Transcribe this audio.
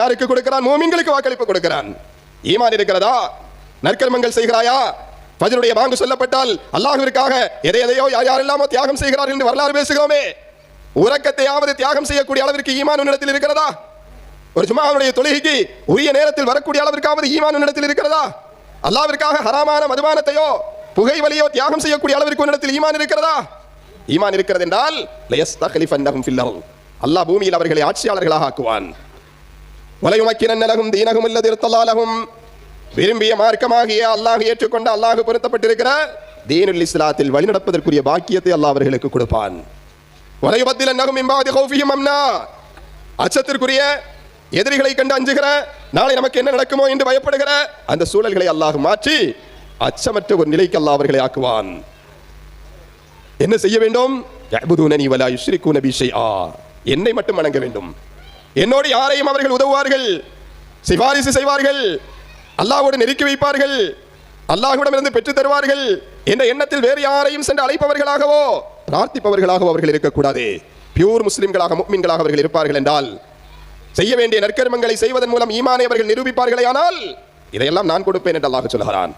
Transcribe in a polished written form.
யாருக்கு கொடுக்கிறான்? மூமின்களுக்கு வாக்களிப்பு கொடுக்கிறான். ஈமான் இருக்கிறதா? நற்கர்மங்கள் செய்கிறாயா? ஃபஜ்ருடைய பாங்கு சொல்லப்பட்டால் அல்லாஹ்விற்காக எதையோ யாரெல்லாமோ தியாகம் செய்கிறார்கள் என்று வரலாறு பேசுகிறோமே. உறக்கத்தையாவது தியாகம் செய்யக்கூடிய அளவிற்கு ஈமான் உன்னிடத்தில் இருக்கிறதா? ஒரு ஜும்ஆவுடைய தொழுகைக்கு உரிய நேரத்தில் வரக்கூடிய அளவிற்காவது ஈமான் உன்னிடத்தில் இருக்கிறதா? அல்லாஹ்விற்காக ஹராமான மதுபானத்தையோ புகைவலியோ தியாகம் செய்யக்கூடிய அளவிற்கு உன்னிடத்தில் ஈமான் இருக்கிறதா? ஈமான் இருக்கிறது என்றால் லயஸ்தக்லிஃபன்னஹும் ஃபில் அர்த், அல்லாஹ் பூமியில் அவர்களை ஆட்சியாளர்களாக ஆக்குவான். வலயுமக்கினன்ன லஹும் தீனஹும் அல்லதி இர்தலா லஹும், விரும்பிய மார்க்கமாகிய அல்லாஹ் ஏற்றுக்கொண்ட அல்லாஹ் பொருத்தப்பட்டிருக்கிற தீனுல் இஸ்லாத்தில் வழிநடப்பதற்குரிய பாக்கியத்தை அல்லாஹ் அவர்களுக்கு கொடுப்பான். வலயுபத்திலன்னஹும் மின் பாதி கௌஃபிஹிம் அம்னா, அச்சத்திற்குரிய எதிரிகளை கண்டு அஞ்சுகிற, நாளை நமக்கு என்ன நடக்குமோ என்று பயப்படுகிற அந்த சூழல்களை அல்லாஹ் மாற்றி அச்சமற்ற ஒரு நிலைக்கு அல்லாஹ் அவர்களை ஆக்குவான். என்ன செய்ய வேண்டும்? யஅ்புதூனனி வலா யுஷ்ரிகூன பி ஷைஆ, என்னை மட்டும் வணங்க வேண்டும், என்னோடு யாரையும் அவர்கள் உதவுவார்கள், சிபாரிசு செய்வார்கள், அல்லாஹ்வோடு நெருக்கி வைப்பார்கள், அல்லாஹ்விடமிருந்து பெற்று தருவார்கள் என்ற எண்ணத்தில் வேறு யாரையும் சென்று அழைப்பவர்களாகவோ பிரார்த்திப்பவர்களாகவோ அவர்கள் இருக்கக்கூடாது. பியூர் முஸ்லிம்களாக முஃமின்களாக அவர்கள் இருப்பார்கள் என்றால், செய்ய வேண்டிய நற்கர்மங்களை செய்வதன் மூலம் ஈமானை அவர்கள் நிரூபிப்பார்களே, ஆனால் இதையெல்லாம் நான் கொடுப்பேன் என்று அல்லாஹ் சொல்கிறான்.